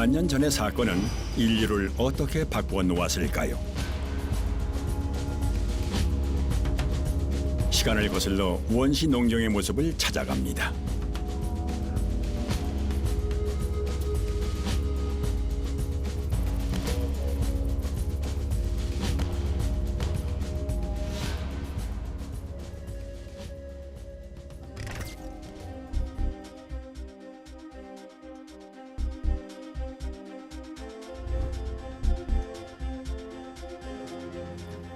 2만 년 전의 사건은 인류를 어떻게 바꾸어 놓았을까요? 시간을 거슬러 원시 농경의 모습을 찾아갑니다.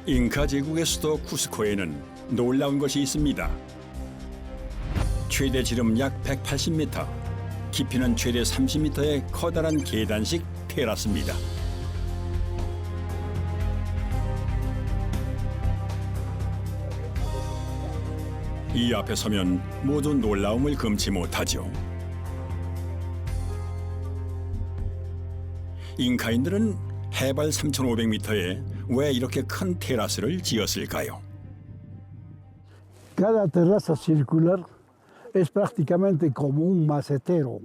잉카 제국의 수도 쿠스코에는 놀라운 것이 있습니다. 최대 지름 약 180m, 깊이는 최대 30m의 커다란 계단식 테라스입니다. 이 앞에 서면 모두 놀라움을 금치 못하죠. 잉카인들은 해발 3,500m에 왜 이렇게 큰 테라스를 지었을까요? Cada terraza circular es prácticamente como un macetero,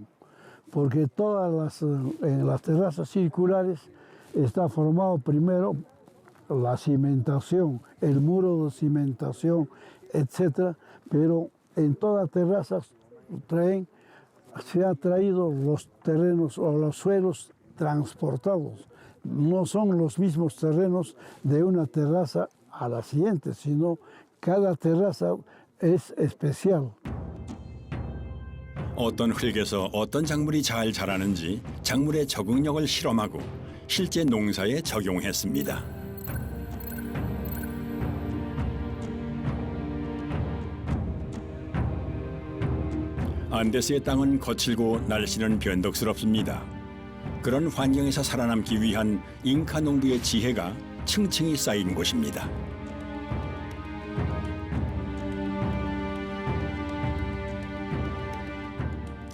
porque en las terrazas circulares está formado primero la cimentación, el muro de cimentación, etc. Pero en todas terrazas se han traído los terrenos o los suelos transportados. No son los mismos terrenos de una terraza a la siguiente, sino cada terraza es especial. 어떤 흙에서 어떤 작물이 잘 자라는지 작물의 적응력을 실험하고 실제 농사에 적용했습니다. 안데스의 땅은 거칠고 날씨는 변덕스럽습니다. 그런 환경에서 살아남기 위한 잉카 농부의 지혜가 층층이 쌓인 곳입니다.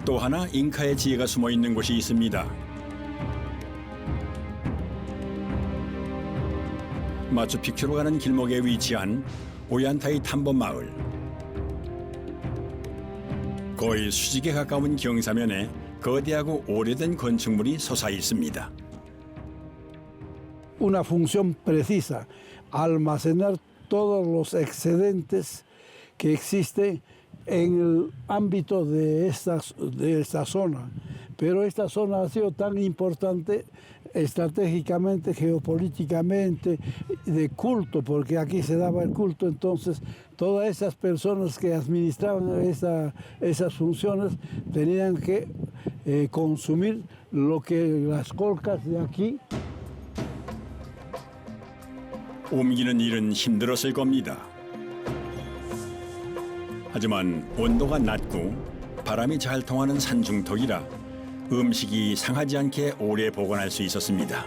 또 하나 잉카의 지혜가 숨어 있는 곳이 있습니다. 마추픽추로 가는 길목에 위치한 오얀타이 탐범 마을. 거의 수직에 가까운 경사면에 거대하고 오래된 건축물이 솟아 있습니다. Una función precisa, almacenar todos los excedentes que existen en el ámbito de esta zona. Pero esta zona ha sido tan importante estratégicamente, geopolíticamente, de culto, porque aquí se daba el culto, entonces todas esas personas que administraban esas funciones tenían que consumir lo que las colcas de aquí. 옮기는 일은 힘들었을 겁니다. 하지만 온도가 낮고 바람이 잘 통하는 산중턱이라 음식이 상하지 않게 오래 보관할 수 있었습니다.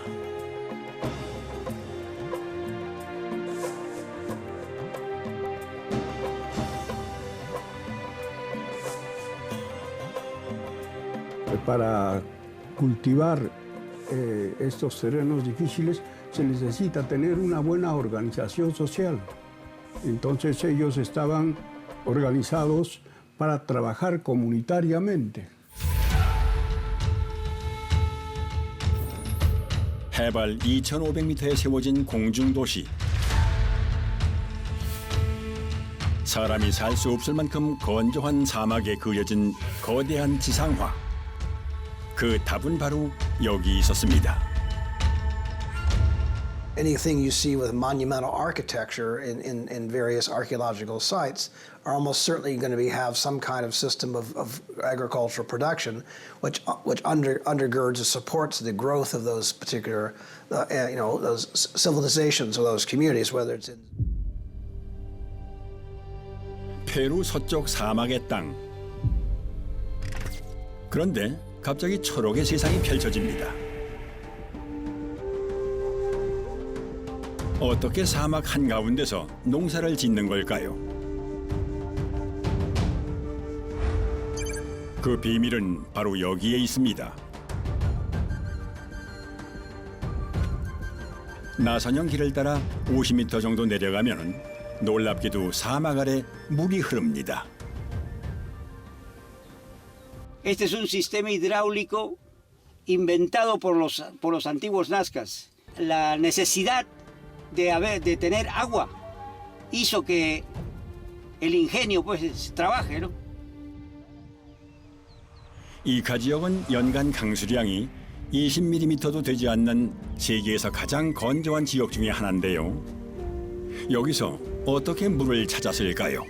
Para cultivar estos terrenos difíciles se necesita tener una buena organización social. Entonces ellos estaban organizados para trabajar comunitariamente. 해발 2,500m에 세워진 공중도시. 사람이 살 수 없을 만큼 건조한 사막에 그려진 거대한 지상화. 그 답은 바로 여기 있었습니다. Anything you see with monumental architecture in various archaeological sites are almost certainly going to have some kind of system of agricultural production, which undergirds or supports the growth of those particular, those civilizations or those communities, whether it's in. 페루 서쪽 사막의 땅. 그런데 갑자기 초록의 세상이 펼쳐집니다. 어떻게 사막 한가운데서 농사를 짓는 걸까요? 그 비밀은 바로 여기에 있습니다. 나선형 길을 따라 50m 정도 내려가면 놀랍게도 사막 아래 물이 흐릅니다. Este es un sistema hidráulico inventado por los antiguos nazcas. La necesidad de tener agua hizo que el ingenio pues trabaje, ¿no? 이카 지역은 연간 강수량이 20mm도 되지 않는 세계에서 가장 건조한 지역 중에 하나인데요. 여기서 어떻게 물을 찾았을까요?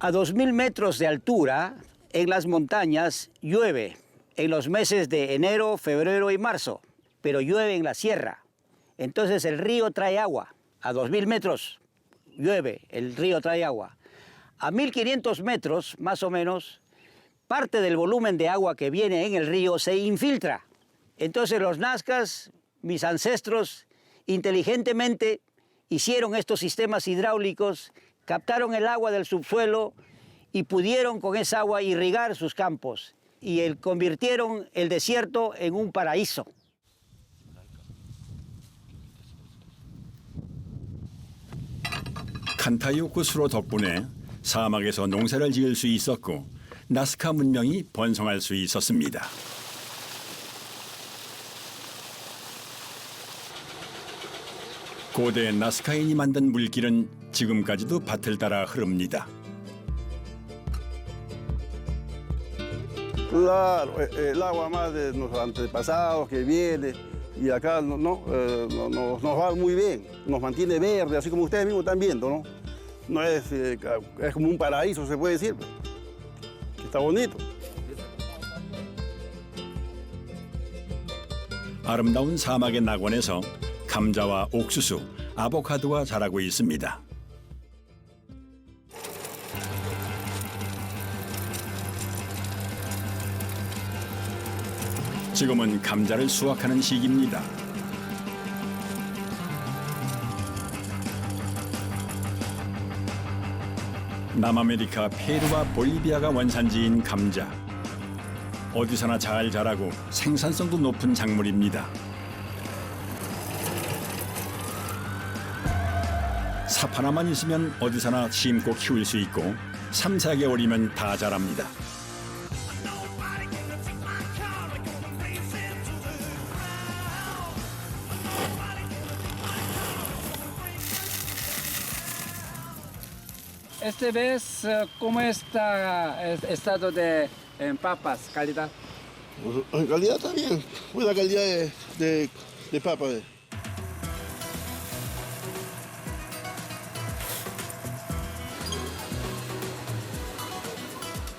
A 2.000 metros de altura, en las montañas, llueve en los meses de enero, febrero y marzo, pero llueve en la sierra. Entonces el río trae agua. A 2.000 metros llueve, el río trae agua. A 1.500 metros, más o menos, parte del volumen de agua que viene en el río se infiltra. Entonces los nazcas, mis ancestros, inteligentemente hicieron estos sistemas hidráulicos, captaron el agua del subsuelo y pudieron con esa agua irrigar sus campos y convirtieron el desierto en un paraíso. 칸타요크 수로 덕분에 사막에서 농사를 지을 수 있었고 나스카 문명이 번성할 수 있었습니다. 고대 나스카인이 만든 물길은 지금까지도 밭을 따라 흐릅니다. Claro, el agua más de nuestros antepasados que viene y acá nos va muy bien, nos mantiene verde, así como ustedes mismos están viendo, ¿no? No es como un paraíso, se puede decir, que está bonito. 아름다운 사막의 낙원에서 감자와 옥수수, 아보카도가 자라고 있습니다. 지금은 감자를 수확하는 시기입니다. 남아메리카 페루와 볼리비아가 원산지인 감자. 어디서나 잘 자라고 생산성도 높은 작물입니다. 삽 하나만 있으면 어디서나 심고 키울 수 있고 3, 4개월이면 다 자랍니다. Este vez, ¿cómo está el estado de papas, calidad? En calidad está bien, buena calidad de papa.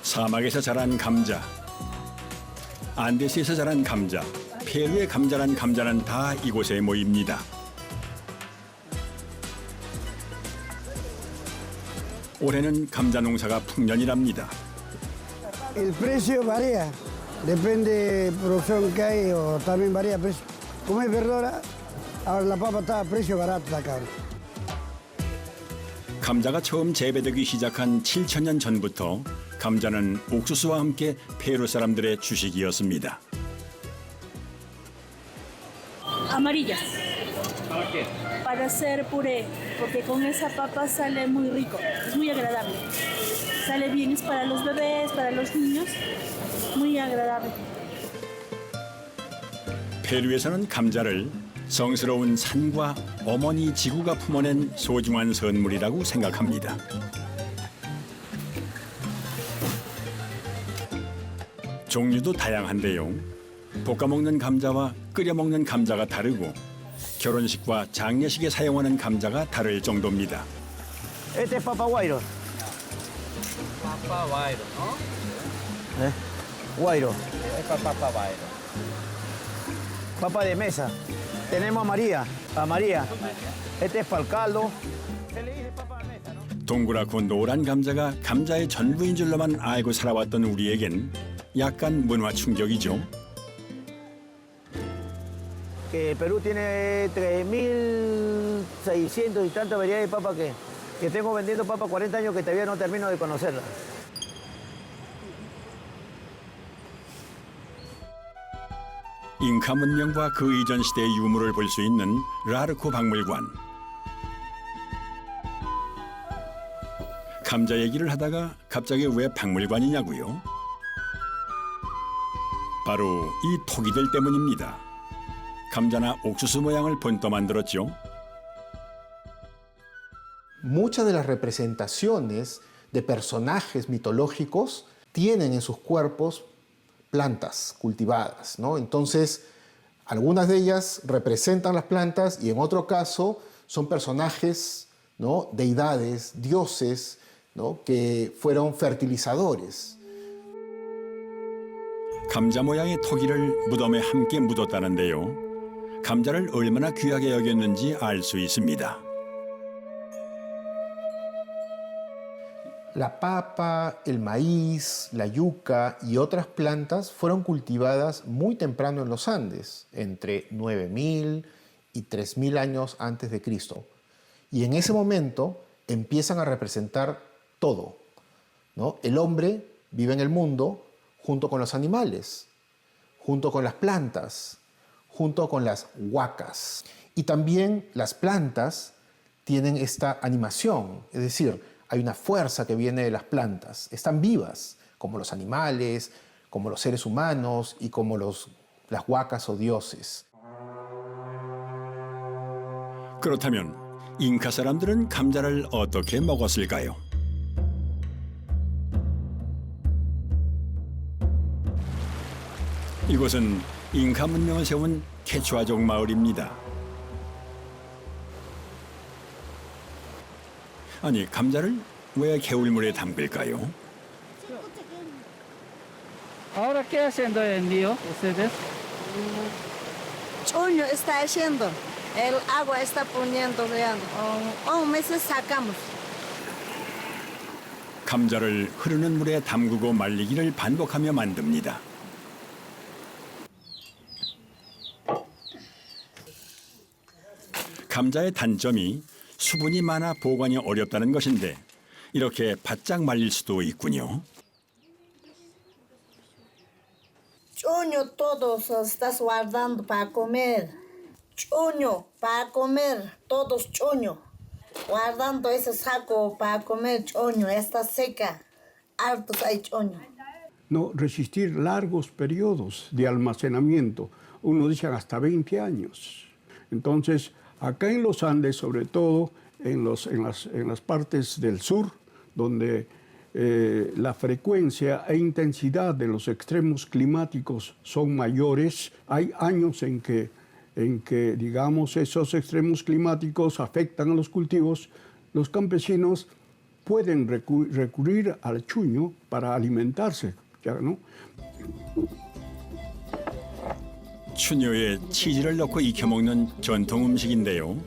사막에서 자란 감자, 안데스에서 자란 감자, 페루의 감자란 감자는 다 이곳에 모입니다. 올해는 감자 농사가 풍년이랍니다. El precio varía, depende de producción que hay o también varía precio. Como es verdura, ahora la papa está a precio barato acá. 감자가 처음 재배되기 시작한 7,000년 전부터 감자는 옥수수와 함께 페루 사람들의 주식이었습니다. Amarillas. ¿Para qué? Para hacer puré, porque con esa papa sale muy rico, es muy agradable. Sale bien, es para los bebés, para los niños, muy agradable. 페루에서는 감자를 성스러운 산과 어머니 지구가 품어낸 소중한 선물이라고 생각합니다. 종류도 다양한데요. 볶아 먹는 감자와 끓여 먹는 감자가 다르고 결혼식과 장례식에 사용하는 감자가 다를 정도입니다. Este es papa guairo. Papa guairo, ¿no? Guairo. Esta papa guairo. Papa de mesa. Tenemos a María. Este es para el caldo. 동그랗고 노란 감자가 감자의 전부인 줄로만 알고 살아왔던 우리에겐 약간 문화 충격이죠. Que Perú tiene 3.600 y tantas variedades de papa que tengo vendiendo papa 40 años que todavía no termino de conocerla. 잉카 문명과 그 이전 시대의 유물을 볼 수 있는 라르코 박물관. 감자 얘기를 하다가 갑자기 왜 박물관이냐고요? 바로 이 토기들 때문입니다. 감자나 옥수수 모양을 본떠 만들었죠. Muchas de las representaciones de personajes mitológicos tienen en sus cuerpos plantas cultivadas, ¿no? Entonces, algunas de ellas representan las plantas y en otro caso son personajes, ¿no? Deidades, dioses, ¿no? Que fueron fertilizadores. 감자 모양의 토기를 무덤에 함께 묻었다는데요. 감자를 얼마나 귀하게 여겼는지 알 수 있습니다. La papa, el maíz, la yuca y otras plantas fueron cultivadas muy temprano en los Andes, entre 9000 y 3000 años antes de Cristo. Y en ese momento empiezan a representar todo, ¿no? El hombre vive en el mundo junto con los animales, junto con las plantas, junto con las huacas. Y también las plantas tienen esta animación, es decir, hay una fuerza que viene de las plantas, están vivas, como los animales, como los seres humanos y como las huacas o dioses. 그렇다면 잉카 사람들은 감자를 어떻게 먹었을까요? 이곳은 잉카 문명을 세운 케추아족 마을입니다. 아니, 감자를 왜 개울물에 담글까요? Ahora, ¿qué haciendo el lío ustedes? Choño está haciendo, el agua está poniendo, meses sacamos. 감자를 흐르는 물에 담그고 말리기를 반복하며 만듭니다. 감자의 단점이 수분이 많아 보관이 어렵다는 것인데 이렇게 바짝 말릴 수도 있군요. Choño todos estás guardando para comer. Choño para comer, todos choño. Guardando ese saco para comer choño, está seca. Hartos hay choño. No resistir largos periodos de almacenamiento, uno dice hasta 20 años. Entonces, acá en los Andes, sobre todo en las partes del sur, donde la frecuencia e intensidad de los extremos climáticos son mayores, hay años en que, digamos, esos extremos climáticos afectan a los cultivos, los campesinos pueden recurrir al chuño para alimentarse, ¿ya, no? 추녀에 치즈를 넣고 익혀 먹는 전통 음식인데요.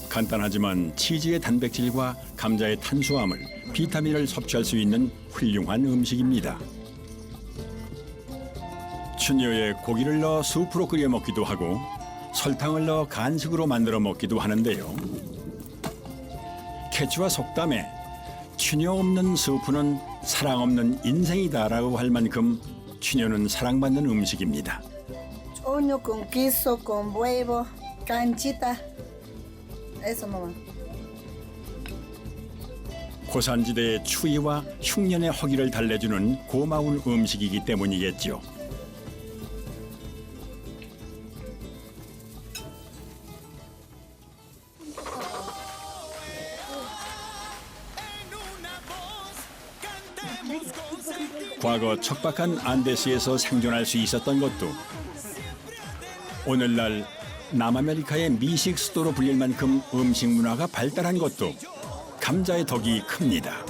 간단하지만 치즈의 단백질과 감자의 탄수화물, 비타민을 섭취할 수 있는 훌륭한 음식입니다. 추녀에 고기를 넣어 수프로 끓여 먹기도 하고 설탕을 넣어 간식으로 만들어 먹기도 하는데요. 케추아 속담에 추녀 없는 수프는 사랑 없는 인생이다라고 할 만큼 추녀는 사랑받는 음식입니다. Choño con queso, con huevo, canchita. Eso nomás. 고산지대의 추위와 흉년의 허기를 달래주는 고마운 음식이기 때문이겠죠. 과거 척박한 안데스에서 생존할 수 있었던 것도 오늘날 남아메리카의 미식 수도로 불릴 만큼 음식 문화가 발달한 것도 감자의 덕이 큽니다.